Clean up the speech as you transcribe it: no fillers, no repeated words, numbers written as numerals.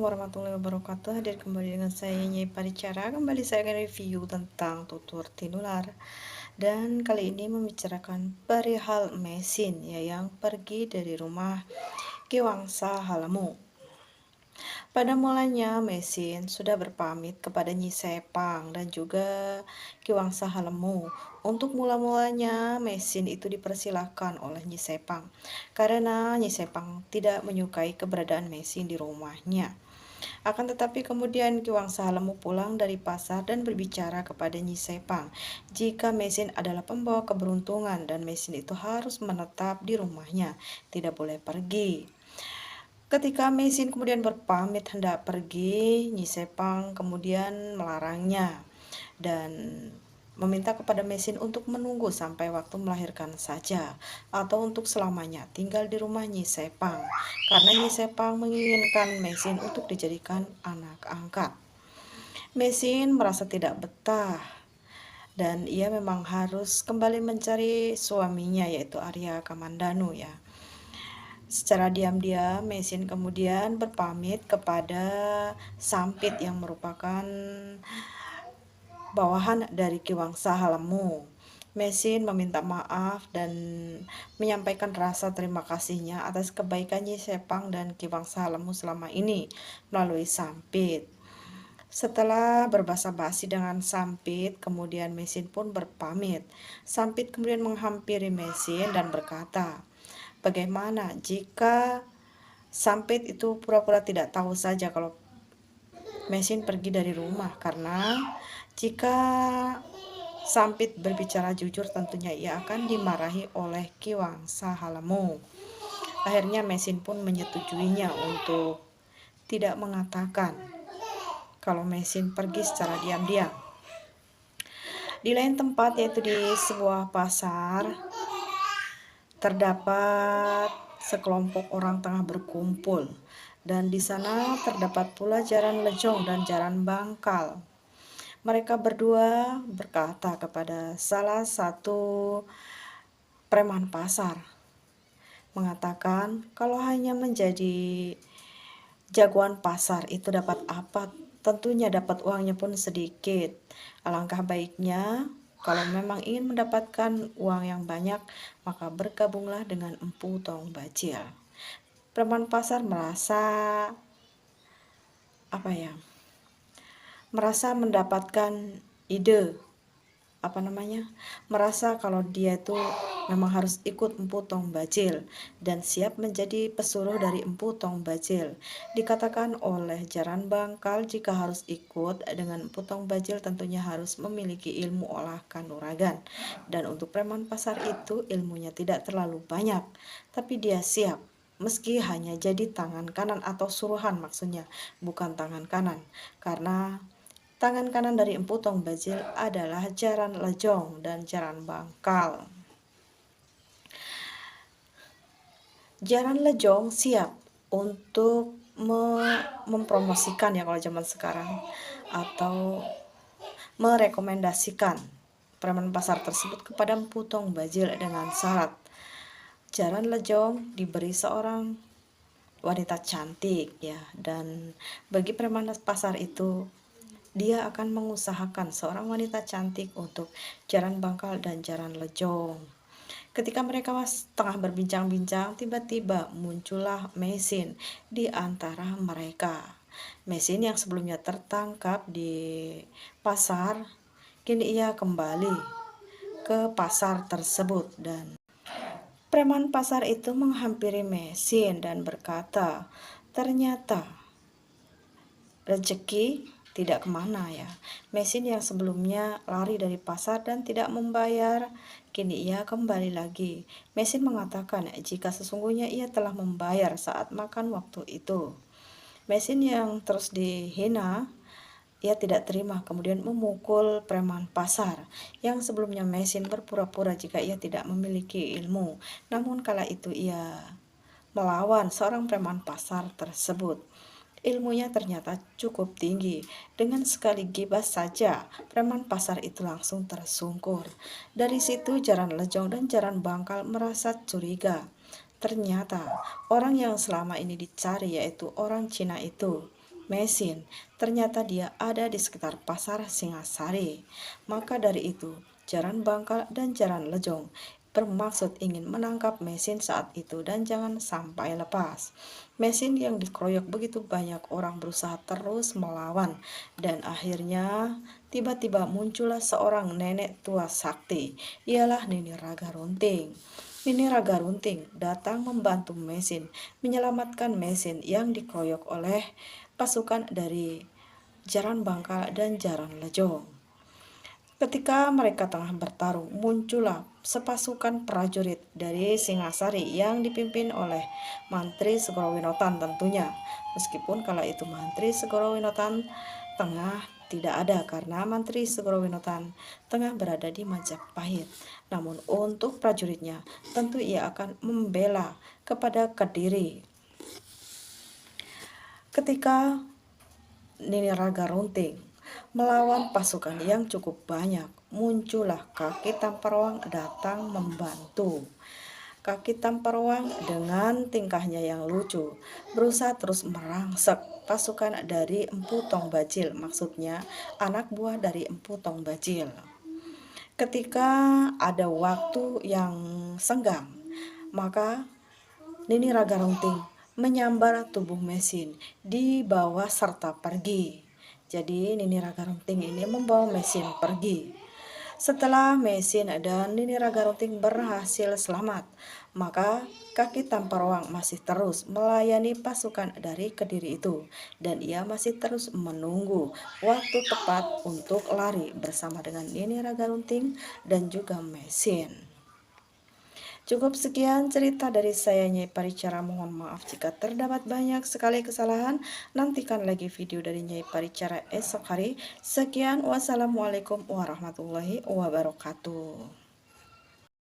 warahmatullahi wabarakatuh. Hadir kembali dengan saya Nyai Paricara. Kembali saya akan review tentang tutur tinular. Dan kali ini membicarakan perihal mesin ya yang pergi dari rumah Ki Wangsa Halamu. Pada mulanya mesin sudah berpamit kepada Nyi Sepang dan juga Ki Wangsa Halemu. Untuk mula-mulanya mesin itu dipersilahkan oleh Nyi Sepang karena Nyi Sepang tidak menyukai keberadaan mesin di rumahnya. Akan tetapi kemudian Ki Wangsa Halemu pulang dari pasar dan berbicara kepada Nyi Sepang jika mesin adalah pembawa keberuntungan dan mesin itu harus menetap di rumahnya, tidak boleh pergi. Ketika mesin kemudian berpamit hendak pergi, Nyi Sepang kemudian melarangnya dan meminta kepada mesin untuk menunggu sampai waktu melahirkan saja atau untuk selamanya tinggal di rumah Nyi Sepang karena Nyi Sepang menginginkan mesin untuk dijadikan anak angkat. Mesin merasa tidak betah dan ia memang harus kembali mencari suaminya yaitu Arya Kamandanu ya. Secara diam-diam mesin kemudian berpamit kepada Sampit yang merupakan bawahan dari Ki Wangsa Halemu. Mesin meminta maaf dan menyampaikan rasa terima kasihnya atas kebaikan Nyi Sepang dan Ki Wangsa Halemu selama ini melalui Sampit. Setelah berbasa-basi dengan Sampit, kemudian mesin pun berpamit. Sampit kemudian menghampiri mesin dan berkata, "Bagaimana jika Sampit itu pura-pura tidak tahu saja kalau mesin pergi dari rumah? Karena jika Sampit berbicara jujur tentunya ia akan dimarahi oleh Ki Wangsa Halemu." Akhirnya mesin pun menyetujuinya untuk tidak mengatakan kalau mesin pergi secara diam-diam. Di lain tempat yaitu di sebuah pasar terdapat sekelompok orang tengah berkumpul dan di sana terdapat pula Jaran Lejong dan Jaran Bangkal. Mereka berdua berkata kepada salah satu preman pasar, mengatakan kalau hanya menjadi jagoan pasar itu dapat apa? Tentunya dapat uangnya pun sedikit. Alangkah baiknya kalau memang ingin mendapatkan uang yang banyak, maka bergabunglah dengan Empu Tong Bajil. Preman pasar merasa mendapatkan ide merasa kalau dia itu memang harus ikut Empu Tong Bajil dan siap menjadi pesuruh dari Empu Tong Bajil. Dikatakan oleh Jaran Bangkal jika harus ikut dengan Empu Tong Bajil tentunya harus memiliki ilmu olah kanuragan, dan untuk preman pasar itu ilmunya tidak terlalu banyak, tapi dia siap meski hanya jadi tangan kanan atau suruhan, maksudnya bukan tangan kanan, karena tangan kanan dari Empu Tong Bajil adalah Jaran Lejong dan Jaran Bangkal. Jaran Lejong siap untuk mempromosikan ya kalau zaman sekarang, atau merekomendasikan preman pasar tersebut kepada Empu Tong Bajil dengan syarat Jaran Lejong diberi seorang wanita cantik ya, dan bagi preman pasar itu dia akan mengusahakan seorang wanita cantik untuk Jaran Bangkal dan Jaran Lejong. Ketika mereka tengah berbincang-bincang, tiba-tiba muncullah mesin di antara mereka. Mesin yang sebelumnya tertangkap di pasar, kini ia kembali ke pasar tersebut dan preman pasar itu menghampiri mesin dan berkata, ternyata rezeki tidak kemana ya. Mesin yang sebelumnya lari dari pasar dan tidak membayar, kini ia kembali lagi. Mesin mengatakan jika sesungguhnya ia telah membayar saat makan waktu itu. Mesin yang terus dihina, ia tidak terima, kemudian memukul preman pasar yang sebelumnya mesin berpura-pura jika ia tidak memiliki ilmu. Namun kala itu ia melawan seorang preman pasar tersebut. Ilmunya ternyata cukup tinggi. Dengan sekali gibas saja, preman pasar itu langsung tersungkur. Dari situ Jaran Lejong dan Jaran Bangkal merasa curiga. Ternyata orang yang selama ini dicari yaitu orang Cina itu mesin. Ternyata dia ada di sekitar pasar Singasari. Maka dari itu, Jaran Bangkal dan Jaran Lejong bermaksud ingin menangkap mesin saat itu dan jangan sampai lepas. Mesin yang dikeroyok begitu banyak orang berusaha terus melawan dan akhirnya tiba-tiba muncullah seorang nenek tua sakti. Ialah Nini Raga Runting. Nini Raga Runting datang membantu mesin, menyelamatkan mesin yang dikeroyok oleh pasukan dari Jaran Bangkal dan Jaran Lejong. Ketika mereka tengah bertarung, muncullah sepasukan prajurit dari Singasari yang dipimpin oleh Mantri Segorowinotan tentunya. Meskipun kala itu Mantri Segorowinotan tengah tidak ada karena Mantri Segorowinotan tengah berada di Majapahit. Namun untuk prajuritnya tentu ia akan membela kepada Kediri. Ketika Nini Raga Runting melawan pasukan yang cukup banyak, muncullah Kaki Tamparwang datang membantu. Kaki Tamparwang dengan tingkahnya yang lucu berusaha terus merangsek pasukan dari Empu Tong Bajil, maksudnya anak buah dari Empu Tong Bajil. Ketika ada waktu yang senggang, maka Nini Raga Runting menyambar tubuh mesin di bawah serta pergi. Jadi Nini Raga Runting ini membawa mesin pergi. Setelah mesin dan Nini Raga Runting berhasil selamat, maka Kaki Tamparwang masih terus melayani pasukan dari Kediri itu dan ia masih terus menunggu waktu tepat untuk lari bersama dengan Nini Raga Runting dan juga mesin. Cukup sekian cerita dari saya, Nyai Paricara. Mohon maaf jika terdapat banyak sekali kesalahan. Nantikan lagi video dari Nyai Paricara esok hari. Sekian, wassalamualaikum warahmatullahi wabarakatuh.